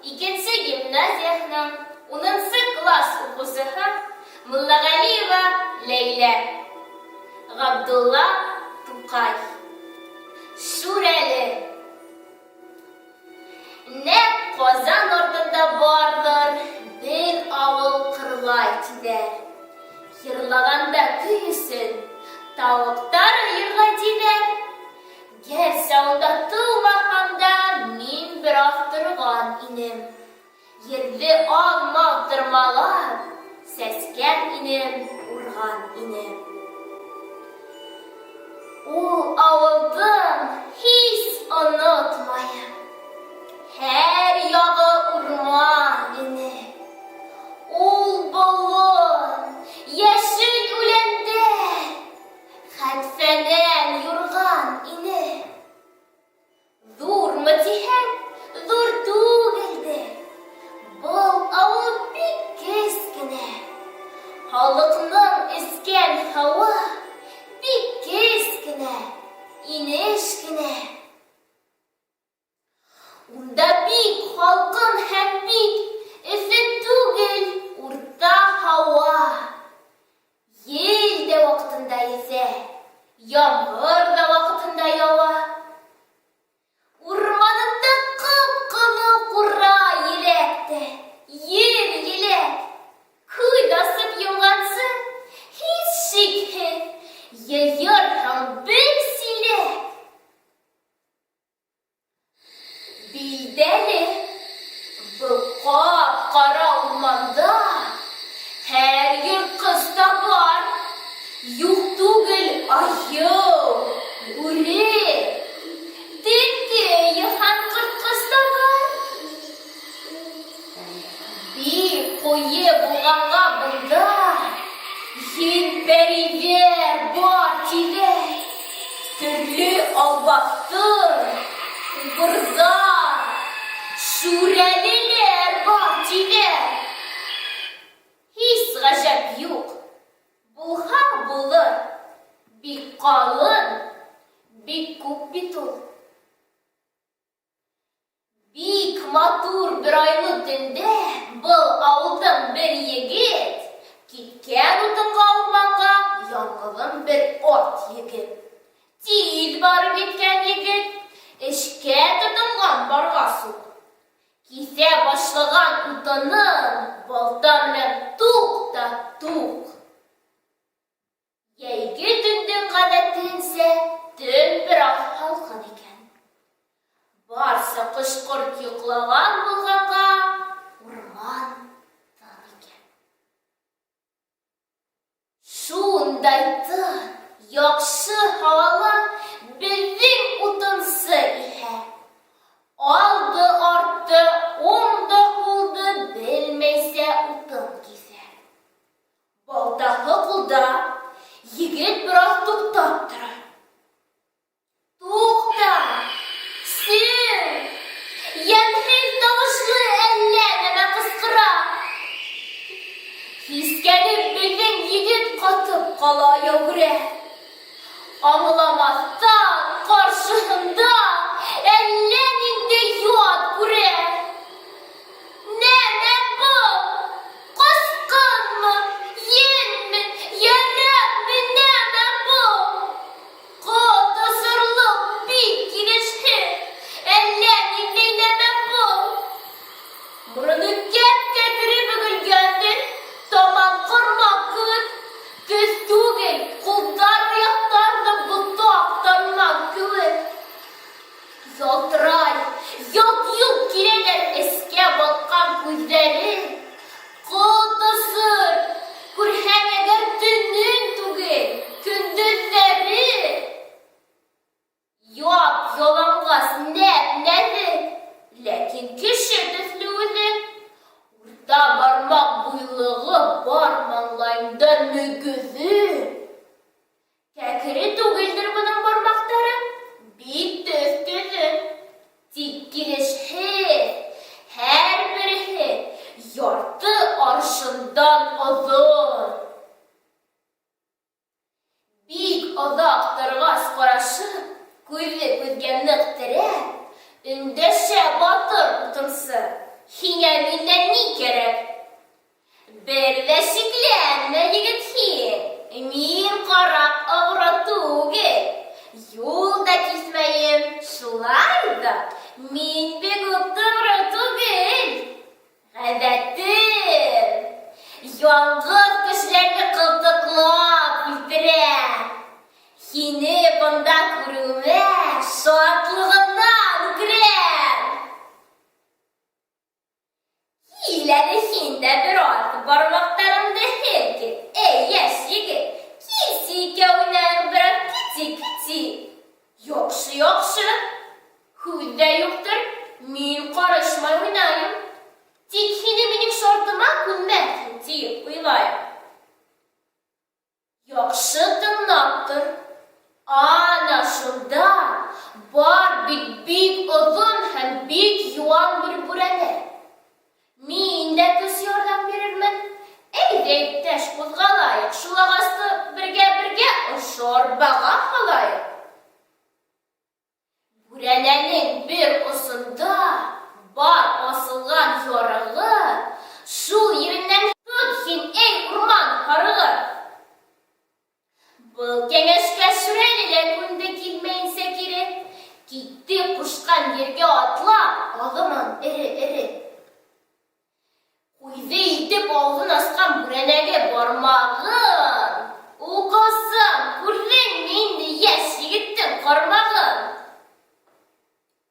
икенче гимназияһының 10-нчы класс укучыһы Муллагалиева Ләйлә. Габдулла Тукай. Шүрәле. Нәкъ Казан артында бардыр бер авыл кырлай тидәр. Йырлаганда көй өсөн тавыктар йырлай тидәр. Гәрсә анда тумаганда мин бер торган инем. Йөрде алмак тырмалап, сәскән инем, урган инем. Ул авылдың һис онытмаем. Һәр ягы урман ине. Ул болын, яшел үләндән, хәтфәнән юрган ине. Зурмы тиһәң, зур түгелдер. Был авыл бик кескенә. Халыкның искән һава бик кескенә, инешкенә. Унда бик халкын һәм бик эссе түгел, урта һава. Ел дә вакытында исә, ямгыр да вакытында ява. Урманында кып-кызыл кура еләкте, еләк. Күз асып йомгансы, һич шикһез, йыйыр һәм бер силәк. Билдәле, был кап-кара урманда һәр йырткыч та бар. Юк түгел аю, бүре, tilki һәм кырткыч та бар. Бик куе булганга бында ел-пәриләр бар тирә. Төрле албастыр, убырзар, шүрәлеләр бар тирә. Һис гаҗәп юк. Булһа булыр. Бик калын, бик күп бит ул. Бик матур бер айлы төндә был авылдан бер егет киткән утынга урманга яңгылын бер ат егет. Тиз барып киткән егет эшкә тотынган баргасук. Кисә башлаган утынын балта белән тук. Йәйге төндең гадәтенсә төн бераз һалкын икән. Барсы кышкырт йоклаган булганга урман тын икән. Шундай тын, яхшы һавалы безнең утынсы иһә. Алды-арты, уңды-һулды белмәйсә утын кисә. Балтаһы кулда, егет бераз туктап тора. Тукта! Син! Ямһез тавышлы әллә нәмә кычкыра. Сискәнеп безнең егет катып кала яурә. Аңламастан каршыһында әллә нинди ят күрә. Нәмә бу? Кышкынмы? Йенме? Ярабби, нәмә бу? Каты сырлык бик килешһез. Әллә нинди нәмә бу? Мурыны кәп-кәкре бөгелгәндер. Тамам кырмак күз. Көз түгел, кулдар аяктарны ботак та Һиңә миннән ни кәрәк? Бер ҙә шикләнмә, егет, һин. Мин ҡараҡ аура түгел. Юл да киҫмәйем. Шулай ҙа мин бик үк тоғро түгел. Ғәҙәтем яңғыҙ кешеләрне ҡылтыҡлап үлтерә. Һине бында күреүемә шатлығымдан үкерәм. Кил әле һин дә бер ат бармаҡтарыңды һелкет. Эй, йәш егет, килсе икәүенән берәр кити. Яҡшы, яҡшы. Һүҙ ҙә юҡтыр. Мин ҡарышмай уйнайым. Тик һине минең шартыма күнмәҫһең тиеп уйлайым. Яҡшы тыңлап тор. Ана шунда бар бик оҙон һәм бик йыуан бер бүрәнә. Мин дә көс ярҙам бирермен. Әйҙә, иптәш, ҡуҙғалайыҡ, шул ағасты бергә ошо арбаға һалайыҡ. Бүрәнәнең бер осонда бар асылған ярығы. Шул еренән тот һин, эй урман һарығы. Был кәңәшкә Шүрәле лә күнде килмәйенсә кире. Китте ҡушҡан ергә атлап, аҙымын эре. Ҡуйҙы итеп ауыҙын асҡан бүрәнәгә бармағын. Уҡасым, күрҙеңме инде йәш егеттең ҡармағын?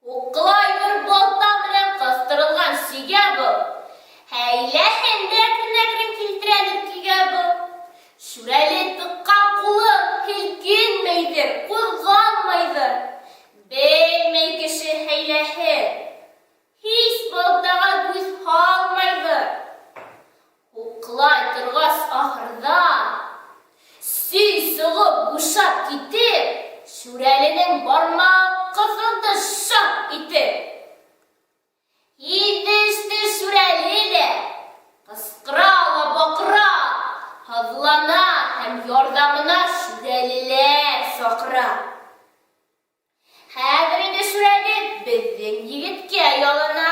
Уҡлай бер балта менән ҡыҫтырылған сөйгә был. Һәйләһен әкрен килтерәлер көйгә был. Шүрәле тыҡҡан ҡулы һелкенмәйҙер, ҡуҙғалмайҙыр. Белмәй кеше һәйләһен. Һис балтаға күҙ һалмайҙыр. Уҡлай торғас ахырҙа сөй сығып бушап китеп, Шүрәленең бармағы ҡыҫылды шап итеп. Һиҙеште Шүрәле лә, ҡысҡыра ла баҡыра, һыҙлана һәм ярҙамына Шүрәлеләр саҡыра. Хәҙер инде Шүрәле беҙҙең егеткә ялына.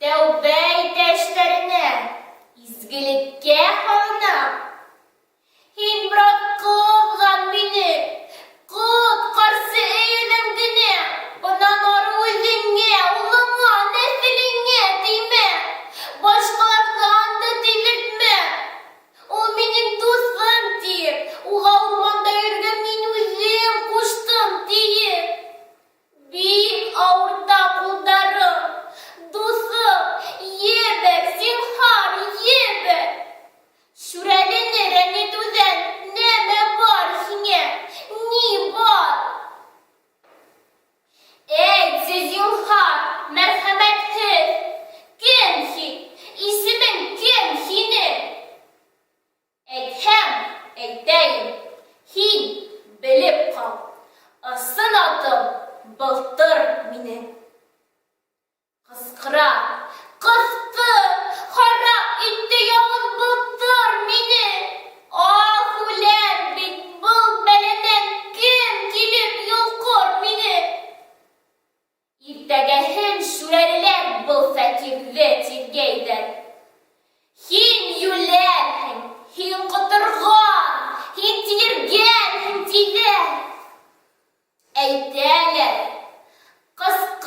Тәүбә итә эштәренә, изгелеккә һалына. Һин, брат, ҡыҙған мине, ҡот-ҡарсы өйөҙөң генә. Бынан ары үҙеңә, улыңа, нәҫелеңә теймә. Башҡаларҙы анды тейҙертмә. Ул минең дуҫым тиеп, уға урманда йөрөргә мин үҙем ҡуштым тиеп. Бик ауырта ҡулдарым. Дуҫым, ебәр, зинһар, ебәр. Шүрәлене рәнйетеүҙән нәмә бар һиңә? Ни бар? Әйтсе, зинһар, мәрхәмәтһеҙ. Кем һин? Исемең кем һинең? Әйтһәм, әйтәйем. Һин белеп ҡал. Ысын атым Былтыр минең. Ҡысҡыра, ҡыҫты, харап итте яуыз былтыр мине. Ах, үләм бит, был бәләнән кем килеп йолҡор мине? Иртәгәһен Шүрәлеләр был фәҡирҙе тиргәйҙәр. Һин йүләрһең, һин ҡоторған, һин тиргәнһең тиҙәр. Әйтәләр, ҡысҡыра